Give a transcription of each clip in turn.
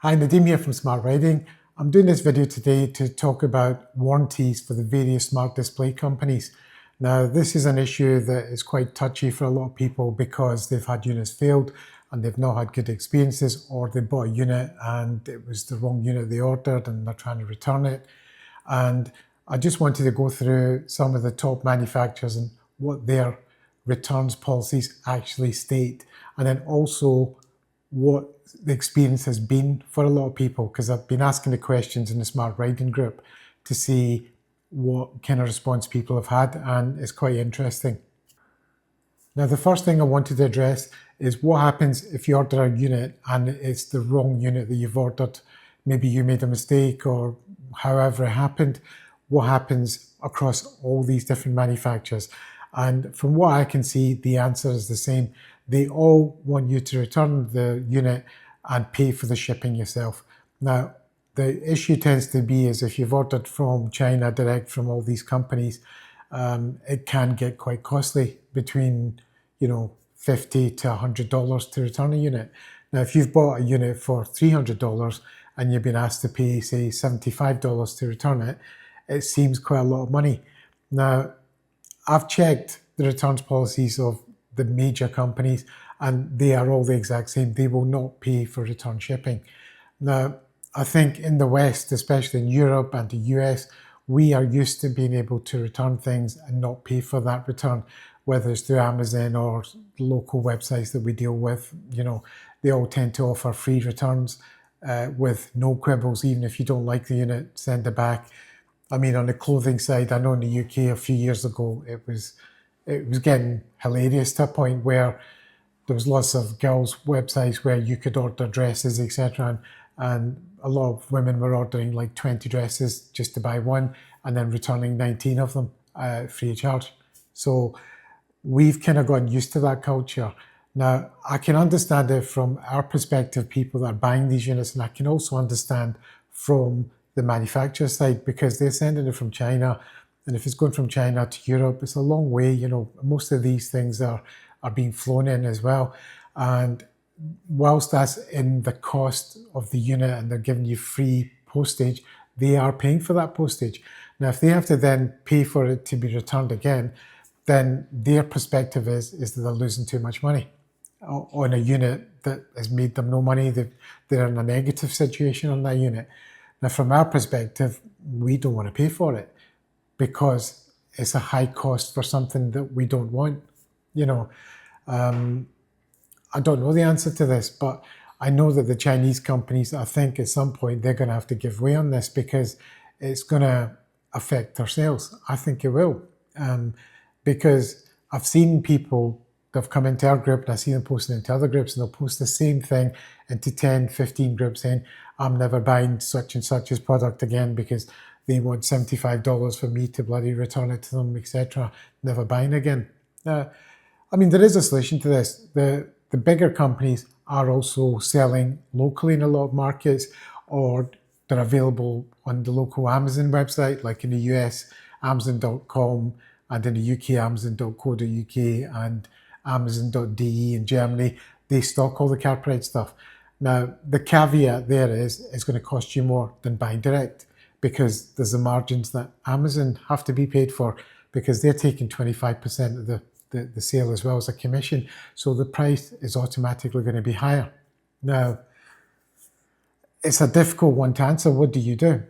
Hi, Nadeem here from Smart Riding. I'm doing this video today to talk about warranties for the various smart display companies. Now, this is an issue that is quite touchy for a lot of people because they've had units failed and they've not had good experiences, or they bought a unit and it was the wrong unit they ordered and they're trying to return it. And I just wanted to go through some of the top manufacturers and what their returns policies actually state, and then also what the experience has been for a lot of people, because I've been asking the questions in the Smart Riding group to see what kind of response people have had, and it's quite interesting. Now, the first thing I wanted to address is what happens if you order a unit and it's the wrong unit that you've ordered. Maybe you made a mistake or however it happened. What happens across all these different manufacturers? And from what I can see, the answer is the same. They all want you to return the unit and pay for the shipping yourself. Now, the issue tends to be is if you've ordered from China direct from all these companies, it can get quite costly, between $50 to $100 to return a unit. Now, if you've bought a unit for $300 and you've been asked to pay, say, $75 to return it, it seems quite a lot of money. Now, I've checked the returns policies of the major companies and they are all the exact same. They will not pay for return shipping. Now, I think in the West, especially in Europe and the US, we are used to being able to return things and not pay for that return, whether it's through Amazon or local websites that we deal with. They all tend to offer free returns with no quibbles. Even if you don't like the unit, send it back. I mean, on the clothing side, I know in the UK a few years ago, it was getting hilarious to a point where there was lots of girls' websites where you could order dresses, etc. And a lot of women were ordering like 20 dresses just to buy one and then returning 19 of them free of charge. So we've kind of gotten used to that culture. Now, I can understand it from our perspective, people that are buying these units, and I can also understand from the manufacturer side, because they're sending it from China. And if it's going from China to Europe, it's a long way. Most of these things are being flown in as well. And whilst that's in the cost of the unit and they're giving you free postage, they are paying for that postage. Now, if they have to then pay for it to be returned again, then their perspective is that they're losing too much money on a unit that has made them no money. They're in a negative situation on that unit. Now, from our perspective, we don't want to pay for it because it's a high cost for something that we don't want. I don't know the answer to this, but I know that the Chinese companies, I think at some point they're going to have to give way on this because it's going to affect their sales. I think it will, because I've seen people that have come into our group and I see them posting into other groups, and they'll post the same thing into 10, 15 groups saying, I'm never buying such and such's product again because they want $75 for me to bloody return it to them, etc. Never buying again. I mean, there is a solution to this. The bigger companies are also selling locally in a lot of markets, or they're available on the local Amazon website, like in the US, Amazon.com, and in the UK, Amazon.co.uk and Amazon.de in Germany. They stock all the Carpuride stuff. Now, the caveat there is it's going to cost you more than buying direct, because there's the margins that Amazon have to be paid for, because they're taking 25% of the sale as well as a commission. So the price is automatically going to be higher. Now, it's a difficult one to answer. What do you do?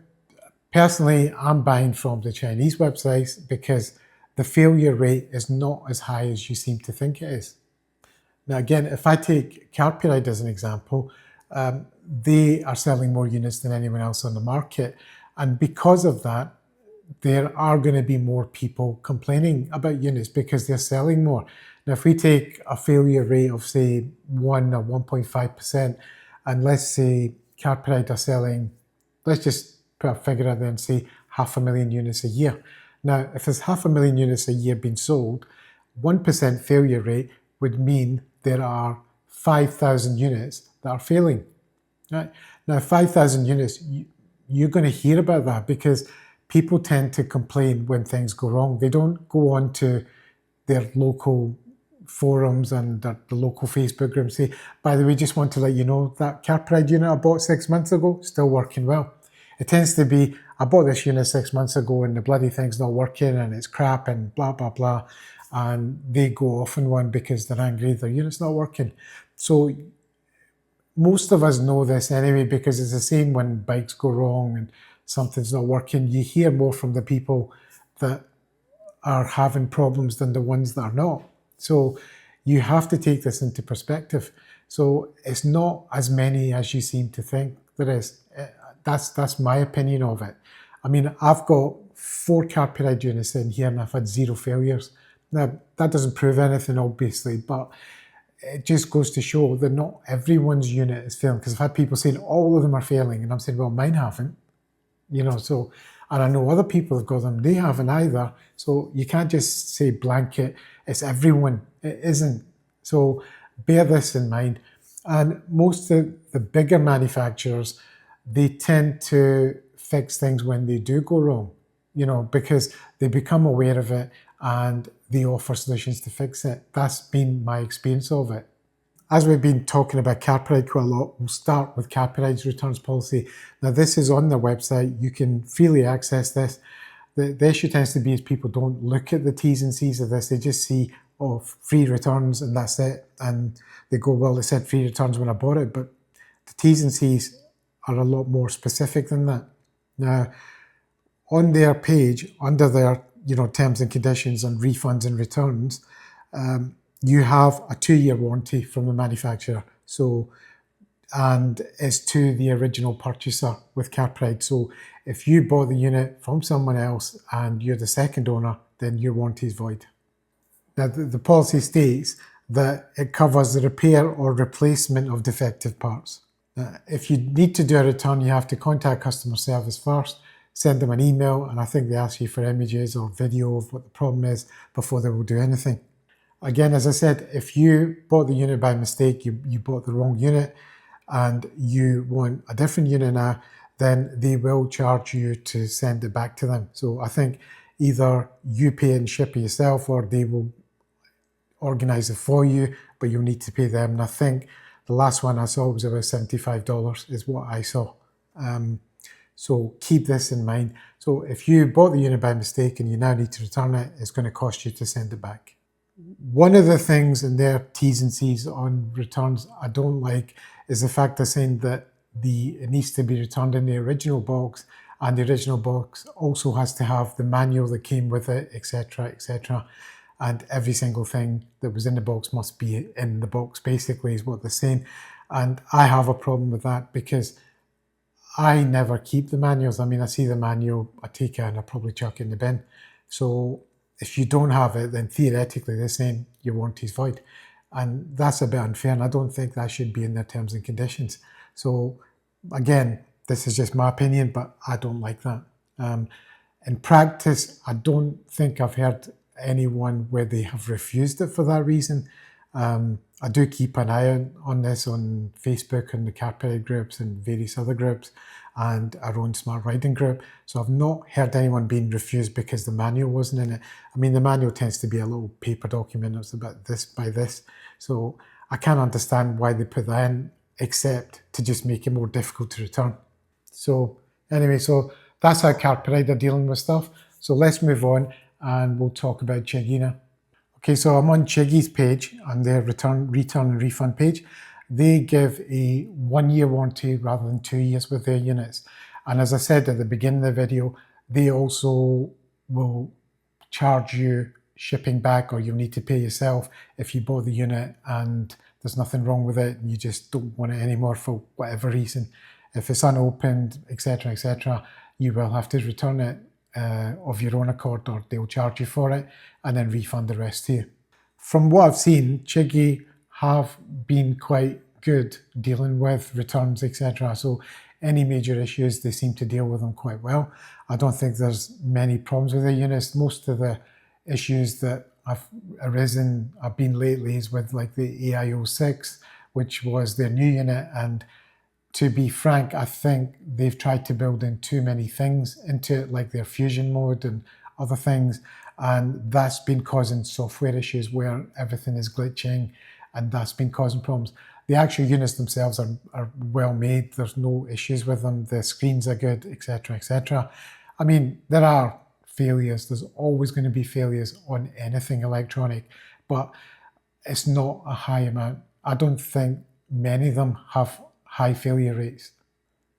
Personally, I'm buying from the Chinese websites because the failure rate is not as high as you seem to think it is. Now, again, if I take Carpuride as an example, they are selling more units than anyone else on the market. And because of that, there are going to be more people complaining about units because they're selling more. Now, if we take a failure rate of, say, 1 or 1.5%, and let's say Carpuride are selling, let's just put a figure out there and say 500,000 units a year. Now, if there's 500,000 units a year being sold, 1% failure rate would mean there are 5,000 units that are failing. Right? Now, 5,000 units, you're going to hear about that because people tend to complain when things go wrong. They don't go on to their local forums and the local Facebook group and say, by the way, just want to let you know that Carpuride unit I bought 6 months ago, still working well. It tends to be, I bought this unit 6 months ago and the bloody thing's not working and it's crap and blah, blah, blah. And they go off on one because they're angry their unit's not working. So most of us know this anyway, because it's the same when bikes go wrong and something's not working. You hear more from the people that are having problems than the ones that are not. So you have to take this into perspective. So it's not as many as you seem to think there is. That's my opinion of it. I mean, I've got 4 Carpuride units in here and I've had 0 failures. Now, that doesn't prove anything, obviously, but it just goes to show that not everyone's unit is failing, because I've had people saying all of them are failing, and I'm saying, well, mine haven't. So, and I know other people have got them, they haven't either. So you can't just say blanket, it's everyone. It isn't. So bear this in mind. And most of the bigger manufacturers, they tend to fix things when they do go wrong, because they become aware of it and they offer solutions to fix it. That's been my experience of it. As we've been talking about Carpuride quite a lot, we'll start with Carpuride's returns policy. Now, this is on their website. You can freely access this. The issue tends to be is people don't look at the T's and C's of this. They just see, free returns and that's it. And they go, well, it said free returns when I bought it, but the T's and C's are a lot more specific than that. Now, on their page, under their terms and conditions on refunds and returns, you have a 2-year warranty from the manufacturer. And it's to the original purchaser with Carpuride. So if you bought the unit from someone else and you're the second owner, then your warranty is void. Now, the policy states that it covers the repair or replacement of defective parts. If you need to do a return, you have to contact customer service first, send them an email, and I think they ask you for images or video of what the problem is before they will do anything. Again, as I said, if you bought the unit by mistake, you bought the wrong unit, and you want a different unit now, then they will charge you to send it back to them. So I think either you pay and ship it yourself, or they will organise it for you, but you'll need to pay them. And I think the last one I saw was about $75 is what I saw. So keep this in mind. So if you bought the unit by mistake and you now need to return it, it's going to cost you to send it back. One of the things in their T's and C's on returns I don't like is the fact they're saying that it needs to be returned in the original box, and the original box also has to have the manual that came with it, etc., etc. And every single thing that was in the box must be in the box, basically, is what they're saying. And I have a problem with that because I never keep the manuals. I mean, I see the manual, I take it and I probably chuck it in the bin. So if you don't have it, then theoretically they're saying your warranty is void. And that's a bit unfair, and I don't think that should be in their terms and conditions. So again, this is just my opinion, but I don't like that. In practice, I don't think I've heard anyone where they have refused it for that reason. I do keep an eye on this on Facebook and the Carpuride groups and various other groups and our own smart riding group. So I've not heard anyone being refused because the manual wasn't in it. I mean, the manual tends to be a little paper document that's about this by this. So I can't understand why they put that in, except to just make it more difficult to return. So anyway, so that's how Carpuride are dealing with stuff. So let's move on and we'll talk about Chigee now. Okay, so I'm on Chigee's page, on their return and refund page. They give a 1-year warranty rather than 2 years with their units. And as I said at the beginning of the video, they also will charge you shipping back, or you'll need to pay yourself if you bought the unit and there's nothing wrong with it and you just don't want it anymore for whatever reason. If it's unopened, etc., etc., you will have to return it of your own accord, or they'll charge you for it and then refund the rest to you. From what I've seen, Chigee have been quite good dealing with returns, etc. So any major issues, they seem to deal with them quite well. I don't think there's many problems with their units. Most of the issues that have been lately is with like the Aoocci, which was their new unit, and to be frank, I think they've tried to build in too many things into it, like their fusion mode and other things. And that's been causing software issues where everything is glitching, and that's been causing problems. The actual units themselves are well made. There's no issues with them. The screens are good, etc., etc. I mean, there are failures. There's always going to be failures on anything electronic, but it's not a high amount. I don't think many of them have high failure rates.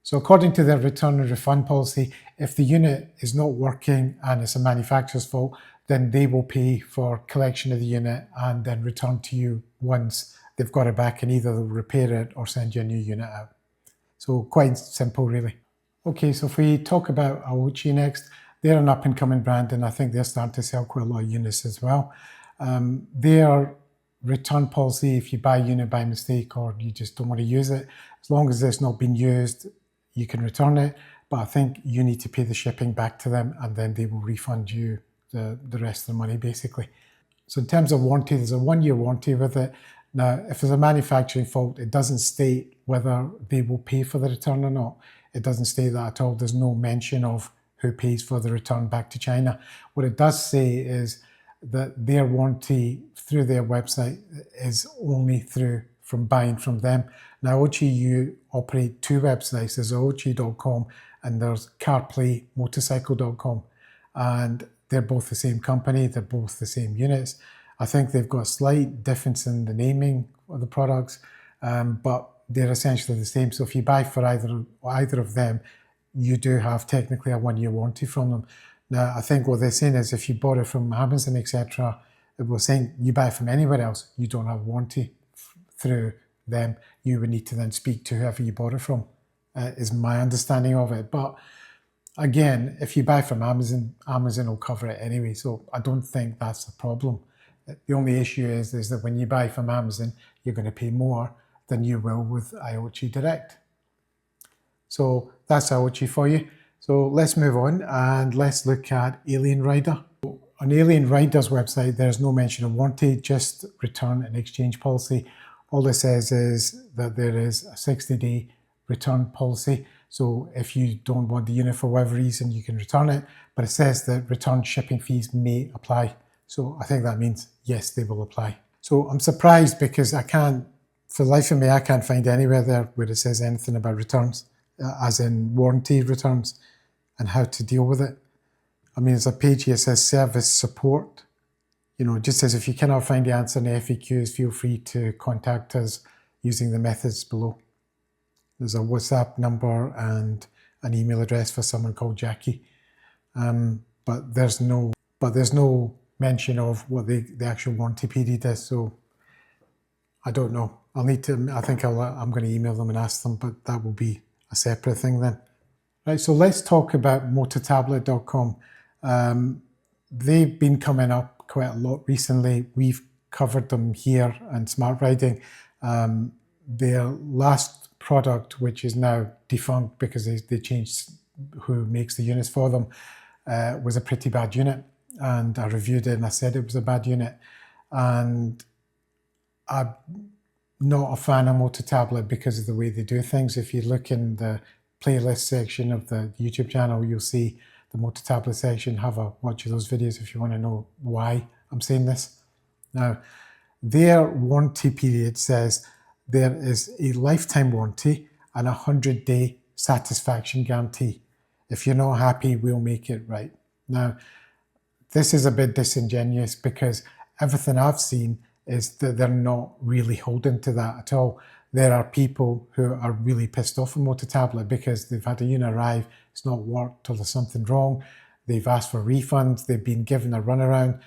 So according to their return and refund policy, if the unit is not working and it's a manufacturer's fault, then they will pay for collection of the unit and then return to you once they've got it back, and either they'll repair it or send you a new unit out. So quite simple, really. Okay, so if we talk about Aoocci next, they're an up-and-coming brand, and I think they're starting to sell quite a lot of units as well. Their return policy, if you buy a unit by mistake or you just don't want to use it, as long as it's not been used, you can return it. But I think you need to pay the shipping back to them, and then they will refund you the rest of the money, basically. So in terms of warranty, there's a 1-year warranty with it. Now, if there's a manufacturing fault, it doesn't state whether they will pay for the return or not. It doesn't state that at all. There's no mention of who pays for the return back to China. What it does say is that their warranty through their website is only through from buying from them. Now, Aoocci, you operate 2 websites. There's Aoocci.com and there's CarPlayMotorcycle.com. And they're both the same company. They're both the same units. I think they've got a slight difference in the naming of the products, but they're essentially the same. So if you buy for either of them, you do have technically a 1-year warranty from them. Now, I think what they're saying is if you bought it from Amazon, etc., it was saying you buy it from anywhere else, you don't have a warranty through them. You would need to then speak to whoever you bought it from, is my understanding of it. But again, if you buy from Amazon, Amazon will cover it anyway. So I don't think that's a problem. The only issue is that when you buy from Amazon, you're going to pay more than you will with Aoocci Direct. So that's Aoocci for you. So let's move on and let's look at Alien Rider. On Alien Rider's website, there's no mention of warranty, just return and exchange policy. All it says is that there is a 60-day return policy. So if you don't want the unit for whatever reason, you can return it. But it says that return shipping fees may apply. So I think that means, yes, they will apply. So I'm surprised because for the life of me, I can't find anywhere there where it says anything about returns, as in warranty returns and how to deal with it. I mean, there's a page here that says service support. You know, it just says if you cannot find the answer in the FAQs, feel free to contact us using the methods below. There's a WhatsApp number and an email address for someone called Jackie. But there's no mention of what the actual warranty period is. So I don't know. I think I'm going to email them and ask them, but that will be a separate thing then. Right, so let's talk about motortablet.com. They've been coming up quite a lot recently. We've covered them here on Smart Riding. Their last product, which is now defunct because they changed who makes the units for them, was a pretty bad unit. And I reviewed it and I said it was a bad unit. And I'm not a fan of Motortablet because of the way they do things. If you look in the playlist section of the YouTube channel, you'll see the Motortablet section. Have a watch of those videos if you want to know why I'm saying this. Now, their warranty period says there is a lifetime warranty and a 100-day satisfaction guarantee. If you're not happy, we'll make it right. Now, this is a bit disingenuous because everything I've seen is that they're not really holding to that at all. There are people who are really pissed off with Motortablet because they've had a unit arrive, it's not worked, or there's something wrong. They've asked for refunds, they've been given a runaround.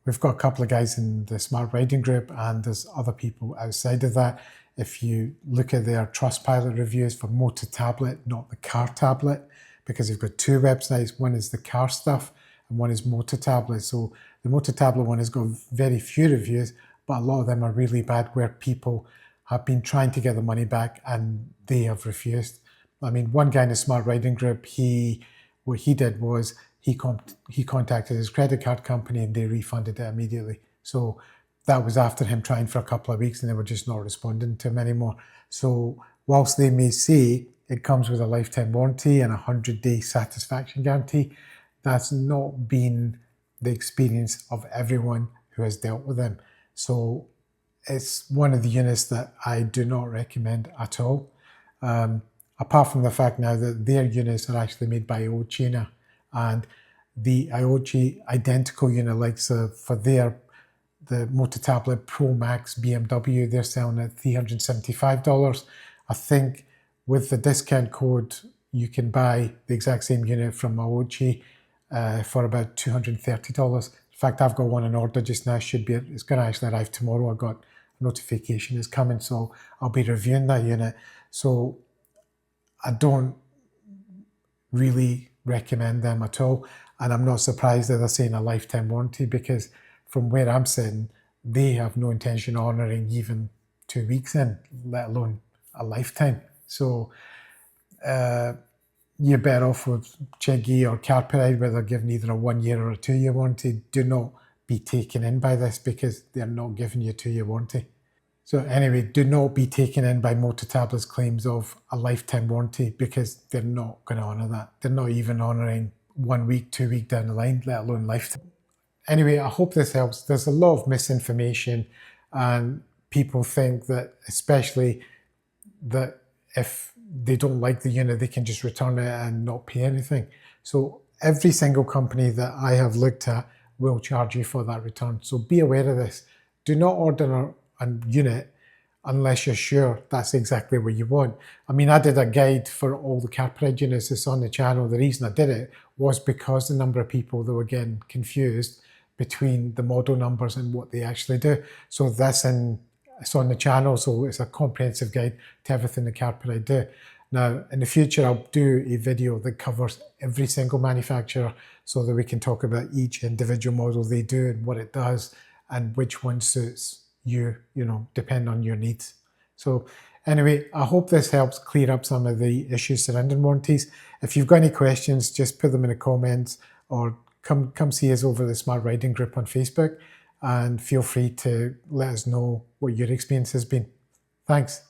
We've got a couple of guys in the Smart Riding group, and there's other people outside of that. If you look at their Trustpilot reviews for Motortablet, not the car tablet, because they've got 2 websites. One is the car stuff and one is Motortablet. So the Motortablet one has got very few reviews, but a lot of them are really bad where people have been trying to get the money back and they have refused. I mean, one guy in the Smart Riding group, what he did was he contacted his credit card company and they refunded it immediately. So that was after him trying for a couple of weeks and they were just not responding to him anymore. So whilst they may say it comes with a lifetime warranty and a 100-day satisfaction guarantee, that's not been the experience of everyone who has dealt with them. So it's one of the units that I do not recommend at all. Apart from the fact now that their units are actually made by Aoocci now, and the Aoocci identical unit, like for the Motor Tablet Pro Max BMW, they're selling at $375. I think with the discount code, you can buy the exact same unit from Aoocci for about $230. In fact, I've got one in order just now. It's going to actually arrive tomorrow. I got a notification it's coming, so I'll be reviewing that unit. So I don't really recommend them at all. And I'm not surprised that they're saying a lifetime warranty, because from where I'm sitting, they have no intention of honouring even 2 weeks in, let alone a lifetime. So you're better off with Chigee or Carpuride, where they're giving either a 1 year or a 2 year warranty. Do not be taken in by this, because they're not giving you a 2 year warranty. So anyway, do not be taken in by Motor Tablet's claims of a lifetime warranty, because they're not going to honour that. They're not even honouring 1 week, 2 week down the line, let alone lifetime. Anyway, I hope this helps. There's a lot of misinformation, and people think that, especially that if they don't like the unit, they can just return it and not pay anything. So every single company that I have looked at will charge you for that return. So be aware of this. Do not order a unit unless you're sure that's exactly what you want. I mean, I did a guide for all the Carpuride units that's on the channel. The reason I did it was because the number of people that were getting confused between the model numbers and what they actually do. So it's on the channel, so it's a comprehensive guide to everything the Carpuride do. Now, in the future, I'll do a video that covers every single manufacturer, so that we can talk about each individual model they do and what it does and which one suits you, depend on your needs. So anyway, I hope this helps clear up some of the issues surrounding warranties. If you've got any questions, just put them in the comments, or come see us over the Smart Riding group on Facebook, and feel free to let us know what your experience has been. Thanks.